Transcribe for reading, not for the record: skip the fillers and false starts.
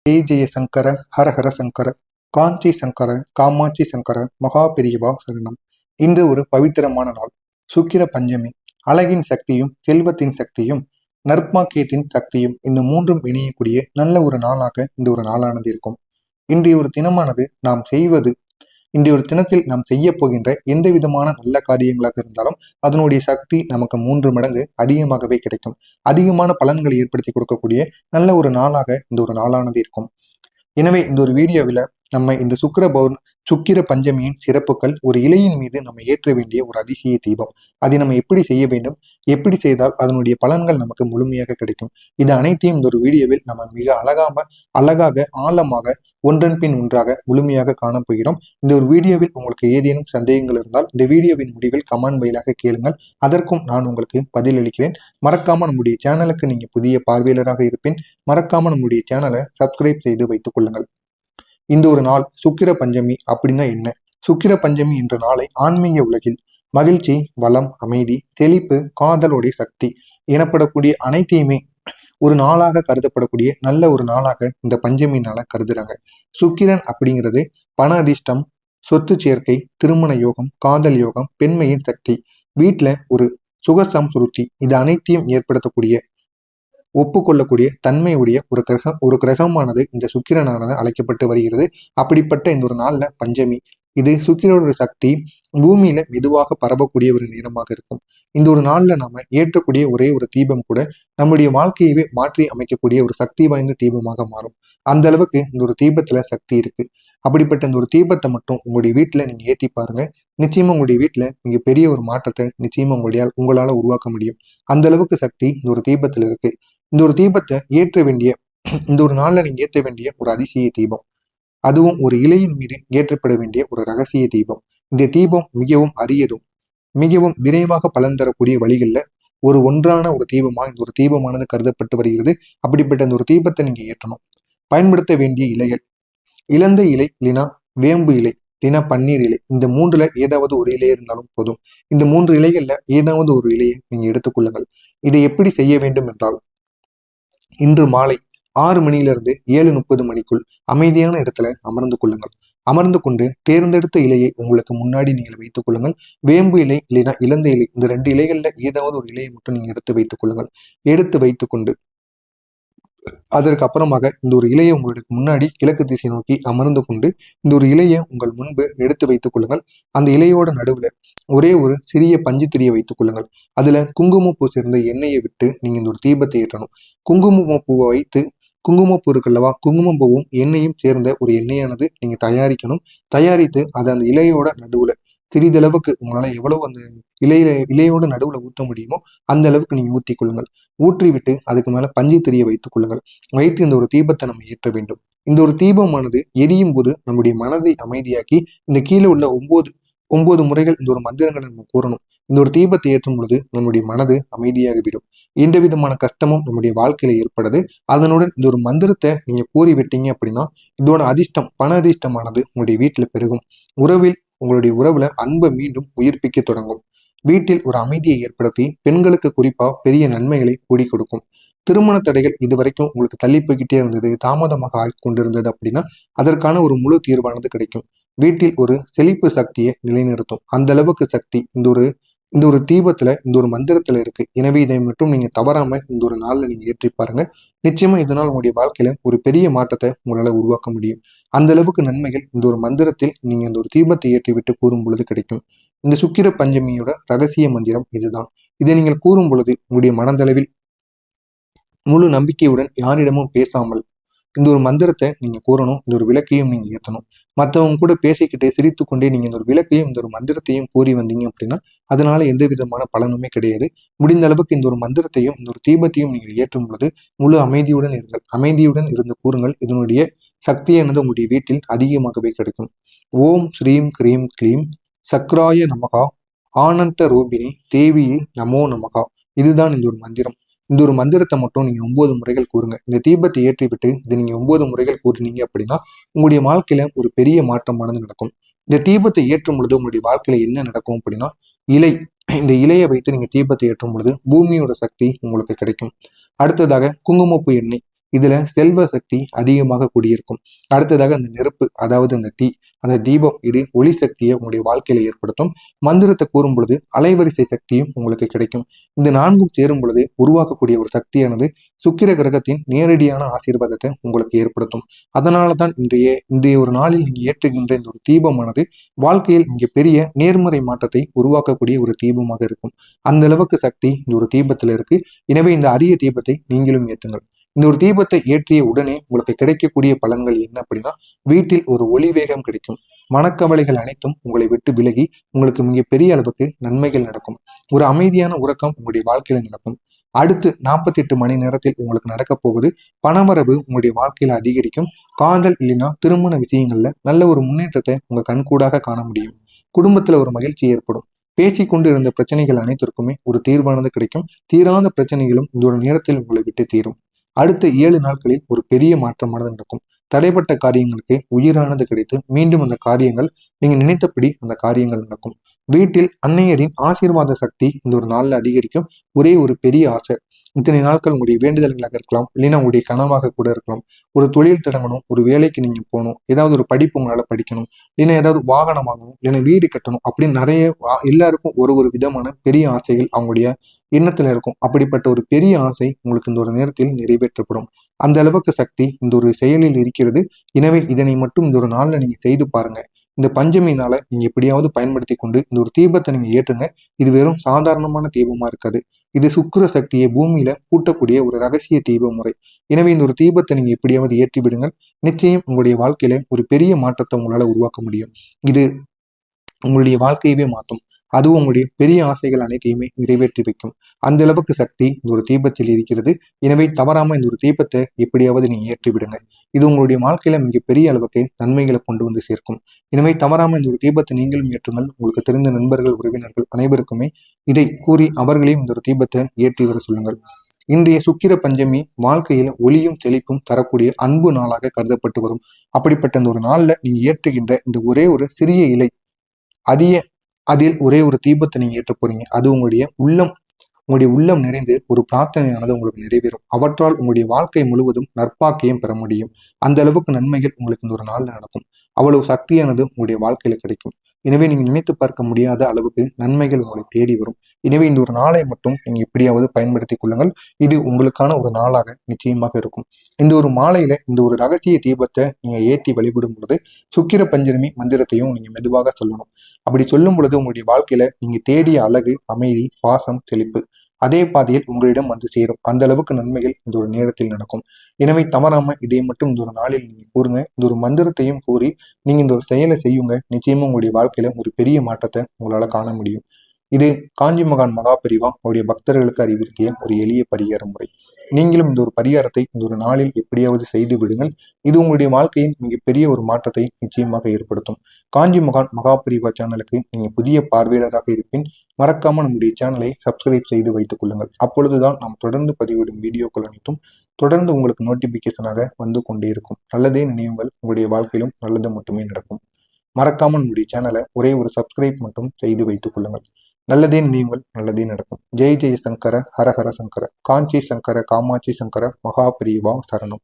ஜெய ஜெய சங்கர ஹர ஹர சங்கர காஞ்சி சங்கர காமாட்சி சங்கர மகா பெரியவா சரணம். இன்று ஒரு பவித்திரமான நாள், சுக்கிர பஞ்சமி. அழகின் சக்தியும் செல்வத்தின் சக்தியும் நற்பாக்கியத்தின் சக்தியும் இந்த மூன்றும் இணையக்கூடிய நல்ல ஒரு நாளாக இந்த ஒரு நாளானது இருக்கும். இன்றைய ஒரு தினமானது இன்றைய ஒரு தினத்தில் நாம் செய்ய போகின்ற எந்த விதமான நல்ல காரியங்களாக இருந்தாலும் அதனுடைய சக்தி நமக்கு 3 மடங்கு அதிகமாகவே கிடைக்கும். அதிகமான பலன்களை ஏற்படுத்தி கொடுக்கக்கூடிய நல்ல ஒரு நாளாக இந்த ஒரு நாளானது இருக்கும். எனவே இந்த ஒரு வீடியோவில் நம்ம இந்த சுக்கிர பஞ்சமியின் சிறப்புகள், ஒரு இலையின் மீது நம்ம ஏற்ற வேண்டிய ஒரு அதிசய தீபம், அதை நம்ம எப்படி செய்ய வேண்டும், எப்படி செய்தால் அதனுடைய பலன்கள் நமக்கு முழுமையாக கிடைக்கும், இது அனைத்தையும் இந்த ஒரு வீடியோவில் நம்ம மிக அழகாக ஆழமாக ஒன்றன் பின் ஒன்றாக முழுமையாக காணப்போகிறோம். இந்த ஒரு வீடியோவில் உங்களுக்கு ஏதேனும் சந்தேகங்கள் இருந்தால் இந்த வீடியோவின் முடிவில் கமெண்ட் வாயிலாக கேளுங்கள், அதற்கும் நான் உங்களுக்கு பதிலளிக்கிறேன். மறக்காம நம்முடைய சேனலுக்கு நீங்க புதிய பார்வையாளராக இருப்பேன், மறக்காம நம்முடைய சேனலை சப்ஸ்கிரைப் செய்து வைத்துக் கொள்ளுங்கள். இந்த ஒரு நாள் சுக்கிர பஞ்சமி அப்படின்னா என்ன? சுக்கிர பஞ்சமி என்ற நாளை ஆன்மீக உலகில் மகிழ்ச்சி, வளம், அமைதி, தெளிப்பு, காதலுடைய சக்தி எனப்படக்கூடிய அனைத்தையுமே ஒரு நாளாக கருதப்படக்கூடிய நல்ல ஒரு நாளாக இந்த பஞ்சமி நாளை கருதுறாங்க. சுக்கிரன் அப்படிங்கிறது பண அதிர்ஷ்டம், சொத்து சேர்க்கை, திருமண யோகம், காதல் யோகம், பெண்மையின் சக்தி, வீட்டுல ஒரு சுகசம்சுருத்தி, இது அனைத்தையும் ஏற்படுத்தக்கூடிய ஒப்புக்கொள்ளக்கூடிய தன்மையுடைய ஒரு கிரகமானது இந்த சுக்கிரனானது அழைக்கப்பட்டு வருகிறது. அப்படிப்பட்ட இந்த ஒரு நாள்ல பஞ்சமி, இது சுக்கிரனோட சக்தி பூமியில மெதுவாக பரவக்கூடிய ஒரு நேரமாக இருக்கும். இந்த ஒரு நாள்ல நாம ஏற்றக்கூடிய ஒரே ஒரு தீபம் கூட நம்முடைய வாழ்க்கையவே மாற்றி அமைக்கக்கூடிய ஒரு சக்தி வாய்ந்த தீபமாக மாறும். அந்த அளவுக்கு இந்த ஒரு தீபத்துல சக்தி இருக்கு. அப்படிப்பட்ட இந்த ஒரு தீபத்தை மட்டும் உங்களுடைய வீட்டுல நீங்க ஏற்றி பாருங்க. நிச்சயமா உங்களுடைய வீட்டுல மிக பெரிய ஒரு மாற்றத்தை நிச்சயமா உங்களால உருவாக்க முடியும். அந்த அளவுக்கு சக்தி இந்த ஒரு தீபத்துல இருக்கு. இந்த ஒரு தீபத்தை ஏற்ற வேண்டிய இந்த ஒரு நாள்ல நீங்க ஏற்ற வேண்டிய ஒரு அதிசய தீபம், அதுவும் ஒரு இலையின் மீது ஏற்றப்பட வேண்டிய ஒரு ரகசிய தீபம். இந்த தீபம் மிகவும் அரியதும் மிகவும் விரைவாக பலன் தரக்கூடிய வழிகளில் ஒன்றான ஒரு தீபமா இந்த ஒரு தீபமானது கருதப்பட்டு வருகிறது. அப்படிப்பட்ட இந்த ஒரு தீபத்தை நீங்க ஏற்றணும். பயன்படுத்த வேண்டிய இலைகள், இலந்தை இலை இல்லைனா வேம்பு இலை இல்லைனா பன்னீர் இலை, இந்த 3ல ஏதாவது ஒரு இலை இருந்தாலும் போதும். இந்த 3 இலைகள்ல ஏதாவது ஒரு இலையை நீங்க எடுத்துக்கொள்ளுங்கள். இதை எப்படி செய்ய வேண்டும் என்றால், இன்று மாலை 6 மணியிலிருந்து 7:30 மணிக்குள் அமைதியான இடத்துல அமர்ந்து கொள்ளுங்கள். அமர்ந்து கொண்டு தேர்ந்தெடுத்த இலையை உங்களுக்கு முன்னாடி நீங்கள் வைத்துக் கொள்ளுங்கள். வேம்பு இலை இல்லைனா இலந்தை இலை, இந்த 2 இலைகள்ல ஏதாவது ஒரு இலையை மட்டும் நீங்க எடுத்து வைத்துக் கொள்ளுங்கள். எடுத்து வைத்துக்கொண்டு அதற்கு அப்புறமாக இந்த ஒரு இலையை உங்களுக்கு முன்னாடி கிழக்கு திசை நோக்கி அமர்ந்து கொண்டு இந்த ஒரு இலையை உங்கள் முன்பு எடுத்து வைத்துக் கொள்ளுங்கள். அந்த இலையோட நடுவுல ஒரே ஒரு சிறிய பஞ்சு திரியை வைத்துக் கொள்ளுங்கள். அதுல குங்குமப்பூ சேர்ந்த எண்ணெயை விட்டு நீங்க இந்த ஒரு தீபத்தை ஏற்றணும். குங்குமப்பூவை வைத்து, குங்குமப்பூ இருக்குல்லவா, குங்குமப்பூவும் எண்ணெயும் சேர்ந்த ஒரு எண்ணெயானது நீங்க தயாரித்து அதை அந்த இலையோட நடுவுல சிறிதளவுக்கு உங்களால எவ்வளவு அந்த இலையோட நடுவுல ஊற்ற முடியுமோ அந்த அளவுக்கு நீங்க ஊற்றி கொள்ளுங்கள். ஊற்றி விட்டு அதுக்கு மேல பஞ்சு திரியை வைத்துக் கொள்ளுங்கள். வைத்து இந்த ஒரு தீபத்தை நம்ம ஏற்ற வேண்டும். இந்த ஒரு தீபமானது எரியும் போது நம்முடைய மனதை அமைதியாக்கி இந்த கீழே உள்ள 9 முறைகள் இந்த ஒரு மந்திரங்களை நம்ம கூறணும். இந்த ஒரு தீபத்தை ஏற்றும் பொழுது நம்முடைய மனது அமைதியாக விடும். எந்த விதமான கஷ்டமும் நம்முடைய வாழ்க்கையில ஏற்படுது. அதனுடன் இந்த ஒரு மந்திரத்தை நீங்க கூறி விட்டீங்க அப்படின்னா இதோட அதிர்ஷ்டம், பண அதிர்ஷ்டமானது உங்களுடைய வீட்டுல பெருகும். உங்களுடைய உறவுல அன்பை மீண்டும் உயிர்ப்பிக்க தொடங்கும். வீட்டில் ஒரு அமைதியை ஏற்படுத்தி பெண்களுக்கு குறிப்பா பெரிய நன்மைகளை கூடி கொடுக்கும். திருமண தடைகள் இதுவரைக்கும் உங்களுக்கு தள்ளி போய்கிட்டே இருந்தது, தாமதமாக ஆகி கொண்டிருந்தது அப்படின்னா அதற்கான ஒரு முழு தீர்வானது கிடைக்கும். வீட்டில் ஒரு செழிப்பு சக்தியை நிலைநிறுத்தும். அந்த அளவுக்கு சக்தி இந்த ஒரு தீபத்துல, இந்த ஒரு மந்திரத்துல இருக்கு. எனவே இதை மட்டும் நீங்க தவறாம இந்த ஒரு நாள்ல நீங்க ஏற்றி பாருங்க. நிச்சயமா இதனால் உங்களுடைய வாழ்க்கையில ஒரு பெரிய மாற்றத்தை உங்களால உருவாக்க முடியும். அந்த அளவுக்கு நன்மைகள் இந்த ஒரு மந்திரத்தில் நீங்க இந்த ஒரு தீபத்தை ஏற்றி விட்டு கூறும் பொழுது கிடைக்கும். இந்த சுக்கிர பஞ்சமியோட ரகசிய மந்திரம் இதுதான். இதை நீங்கள் கூறும் பொழுது உங்களுடைய மனதளவில் முழு நம்பிக்கையுடன் யாரிடமும் பேசாமல் இந்த ஒரு மந்திரத்தை நீங்க கூறணும். இந்த ஒரு விளக்கையும் நீங்க ஏற்றணும். மற்றவங்க கூட பேசிக்கிட்டே சிரித்து கொண்டே நீங்க இந்த ஒரு விளக்கையும் இந்த ஒரு மந்திரத்தையும் கூறி வந்தீங்க அப்படின்னா அதனால எந்த விதமான பலனுமே கிடையாது. முடிந்த அளவுக்கு இந்த ஒரு மந்திரத்தையும் இந்த ஒரு தீபத்தையும் நீங்கள் ஏற்றும் பொழுது முழு அமைதியுடன் இருங்கள். அமைதியுடன் இருந்து கூறுங்கள். இதனுடைய சக்தியானது உங்களுடைய வீட்டில் அதிகமாகவே கிடைக்கும். ஓம் ஸ்ரீம் கிரீம் க்ளீம் சக்ராய நமகா ஆனந்த ரூபிணி தேவியே நமோ நமகா. இதுதான் இந்த ஒரு மந்திரம். இந்த ஒரு மந்திரத்தை மட்டும் நீங்க 9 முறைகள் கூறுங்க. இந்த தீபத்தை ஏற்றி விட்டு இதை நீங்க 9 முறைகள் கூறினீங்க அப்படின்னா உங்களுடைய வாழ்க்கையில ஒரு பெரிய மாற்றமானது நடக்கும். இந்த தீபத்தை ஏற்றும் பொழுது உங்களுடைய வாழ்க்கையில என்ன நடக்கும் அப்படின்னா, இந்த இலையை வைத்து நீங்க தீபத்தை ஏற்றும் பொழுது பூமியோட சக்தி உங்களுக்கு கிடைக்கும். அடுத்ததாக குங்குமப்பூ எண்ணெய், இதுல செல்வ சக்தி அதிகமாக கூடியிருக்கும். அடுத்ததாக அந்த நெருப்பு, அதாவது அந்த தீ, அந்த தீபம், இது ஒளி சக்தியை உங்களுடைய வாழ்க்கையில ஏற்படுத்தும். மந்திரத்தை கூறும் பொழுது அலைவரிசை சக்தியும் உங்களுக்கு கிடைக்கும். இந்த நான்கும் சேரும் பொழுது உருவாக்கக்கூடிய ஒரு சக்தியானது சுக்கிர கிரகத்தின் நேரடியான ஆசீர்வாதத்தை உங்களுக்கு ஏற்படுத்தும். அதனால தான் இன்றைய ஒரு நாளில் நீங்க ஏற்றுகின்ற இந்த ஒரு தீபமானது வாழ்க்கையில் இங்கே பெரிய நேர்மறை மாற்றத்தை உருவாக்கக்கூடிய ஒரு தீபமாக இருக்கும். அந்த அளவுக்கு சக்தி இந்த ஒரு தீபத்துல இருக்கு. எனவே இந்த அரிய தீபத்தை நீங்களும் ஏற்றுங்கள். இந்த ஒரு தீபத்தை ஏற்றிய உடனே உங்களுக்கு கிடைக்கக்கூடிய பலன்கள் என்ன அப்படின்னா, வீட்டில் ஒரு ஒளி வேகம் கிடைக்கும். மனக்கவலைகள் அனைத்தும் உங்களை விட்டு விலகி உங்களுக்கு மிக பெரிய அளவுக்கு நன்மைகள் நடக்கும். ஒரு அமைதியான உறக்கம் உங்களுடைய வாழ்க்கையில நடக்கும். அடுத்து 48 மணி நேரத்தில் உங்களுக்கு நடக்க போவது பணவரவு உங்களுடைய வாழ்க்கையில அதிகரிக்கும். காதல் இல்லைன்னா திருமண விஷயங்கள்ல நல்ல ஒரு முன்னேற்றத்தை உங்க கண்கூடாக காண முடியும். குடும்பத்துல ஒரு மகிழ்ச்சி ஏற்படும். பேசிக்கொண்டு இருந்த பிரச்சனைகள் அனைத்திற்குமே ஒரு தீர்வானது கிடைக்கும். தீராத பிரச்சனைகளும் இந்த ஒரு நேரத்தில் உங்களை விட்டு தீரும். அடுத்த 7 நாட்களில் ஒரு பெரிய மாற்றமானது நடக்கும். தடைப்பட்ட காரியங்களுக்கு உயிரானது கிடைத்து மீண்டும் அந்த காரியங்கள் நீங்க நினைத்தபடி அந்த காரியங்கள் நடக்கும். வீட்டில் அன்னையரின் ஆசீர்வாத சக்தி இந்த ஒரு நாள்ல அதிகரிக்கும். ஒரே ஒரு பெரிய ஆசை, இத்தனை நாட்கள் உங்களுடைய வேண்டுதல்களாக இருக்கலாம், இல்லைன்னா உங்களுடைய கனவாக கூட இருக்கலாம். ஒரு தொழில் தொடங்கணும், ஒரு வேலைக்கு நீங்க போகணும், ஏதாவது ஒரு படிப்பு உங்களால படிக்கணும், இல்லைன்னா ஏதாவது வாகனம் வாங்கணும், இல்லைன்னா வீடு கட்டணும் அப்படின்னு நிறைய எல்லாருக்கும் ஒரு ஒரு விதமான பெரிய ஆசைகள் அவங்களுடைய எண்ணத்துல இருக்கும். அப்படிப்பட்ட ஒரு பெரிய ஆசை உங்களுக்கு இந்த ஒரு நேரத்தில் நிறைவேற்றப்படும். அந்த அளவுக்கு சக்தி இந்த ஒரு செயலில் இருக்கிறது. எனவே இதனை மட்டும் இந்த ஒரு நாள்ல நீங்க செய்து பாருங்க. இந்த பஞ்சமி நாளை நீங்க எப்படியாவது பயன்படுத்தி கொண்டு இந்த ஒரு தீபத்தை நீங்க ஏற்றுங்க. இது வெறும் சாதாரணமான தீபமா இருக்காது. இது சுக்கிர சக்தியை பூமியில கூட்டக்கூடிய ஒரு ரகசிய தீப முறை. எனவே இந்த ஒரு தீபத்தை நீங்க எப்படியாவது ஏற்றி விடுங்கள். நிச்சயம் உங்களுடைய வாழ்க்கையில ஒரு பெரிய மாற்றத்தை உங்களால உருவாக்க முடியும். இது உங்களுடைய வாழ்க்கையவே மாற்றும். அதுவும் உங்களுடைய பெரிய ஆசைகள் அனைத்தையுமே நிறைவேற்றி வைக்கும். அந்த அளவுக்கு சக்தி இந்த ஒரு தீபத்தில் இருக்கிறது. எனவே தவறாம இந்த ஒரு தீபத்தை எப்படியாவது நீங்க ஏற்றி விடுங்க. இது உங்களுடைய வாழ்க்கையில மிகப்பெரிய அளவுக்கு நன்மைகளை கொண்டு வந்து சேர்க்கும். எனவே தவறாம இந்த ஒரு தீபத்தை நீங்களும் ஏற்றுங்கள். உங்களுக்கு தெரிந்த நண்பர்கள், உறவினர்கள் அனைவருக்குமே இதை கூறி அவர்களையும் இந்த ஒரு தீபத்தை ஏற்றி வர சொல்லுங்கள். இன்றைய சுக்கிர பஞ்சமி வாழ்க்கையில ஒளியும் தெளிப்பும் தரக்கூடிய அன்பு நாளாக கருதப்பட்டு வரும். அப்படிப்பட்ட இந்த ஒரு நாள்ல நீங்க ஏற்றுகின்ற இந்த ஒரே ஒரு சிறிய இலை அதில் ஒரே ஒரு தீபத்தை நீங்க ஏற்ற போறீங்க. அது உங்களுடைய உள்ளம் நிறைந்து ஒரு பிரார்த்தனையானது உங்களுக்கு நிறைவேறும். அவற்றால் உங்களுடைய வாழ்க்கை முழுவதும் நற்பாக்கியம் பெற முடியும். அந்த அளவுக்கு நன்மைகள் உங்களுக்கு இந்த ஒரு நாள்ல நடக்கும். அவ்வளவு சக்தியானது உங்களுடைய வாழ்க்கையில கிடைக்கும். எனவே நீங்க நினைத்து பார்க்க முடியாத அளவுக்கு நன்மைகள் உங்களை தேடி வரும். எனவே இந்த ஒரு நாளை மட்டும் நீங்க எப்படியாவது பயன்படுத்திக் கொள்ளுங்கள். இது உங்களுக்கான ஒரு நாளாக நிச்சயமாக இருக்கும். இந்த ஒரு மாலையில இந்த ஒரு ரகசிய தீபத்தை நீங்க ஏற்றி வழிபடும் பொழுது சுக்கிர பஞ்சமி மந்திரத்தையும் நீங்க மெதுவாக சொல்லணும். அப்படி சொல்லும் பொழுது உங்களுடைய வாழ்க்கையில நீங்க தேடிய அழகு, அமைதி, பாசம், செழிப்பு அதே பாதையில் உங்களிடம் வந்து சேரும். அந்த அளவுக்கு நன்மைகள் இந்த ஒரு நேரத்தில் நடக்கும். எனவே தவறாம இதை மட்டும் இந்த ஒரு நாளில் நீங்க கூறுங்க. இந்த ஒரு மந்திரத்தையும் கூறி நீங்க இந்த ஒரு செயலை செய்யுங்க. நிச்சயமா உங்களுடைய வாழ்க்கையில ஒரு பெரிய மாற்றத்தை உங்களால காண முடியும். இது காஞ்சி மகான் மகாபெரிவா அவருடைய பக்தர்களுக்கு அறிவுறுத்திய ஒரு எளிய பரிகார முறை. நீங்களும் இந்த ஒரு பரிகாரத்தை இந்த ஒரு நாளில் எப்படியாவது செய்து விடுங்கள். இது உங்களுடைய வாழ்க்கையின் மிகப்பெரிய ஒரு மாற்றத்தை நிச்சயமாக ஏற்படுத்தும். காஞ்சி மகான் மகாபெரிவா சேனலுக்கு நீங்க புதிய பார்வையாளராக இருப்பின் மறக்காம நம்முடைய சேனலை சப்ஸ்கிரைப் செய்து வைத்துக் கொள்ளுங்கள். அப்பொழுதுதான் நாம் தொடர்ந்து பதிவிடும் வீடியோக்கள் அனைத்தும் தொடர்ந்து உங்களுக்கு நோட்டிபிகேஷனாக வந்து கொண்டே இருக்கும். நல்லதே நினைவுங்கள், உங்களுடைய வாழ்க்கையிலும் நல்லது மட்டுமே நடக்கும். மறக்காமல் நம்முடைய சேனலை ஒரே ஒரு சப்ஸ்கிரைப் மட்டும் செய்து வைத்துக் கொள்ளுங்கள். நல்லதே நினைவுங்கள், நல்லதே நடக்கும். ஜெய் ஜெய சங்கர, ஹர ஹர சங்கர, காஞ்சி சங்கர, காமாட்சி சங்கர, மகாபெரிவா சரணம்.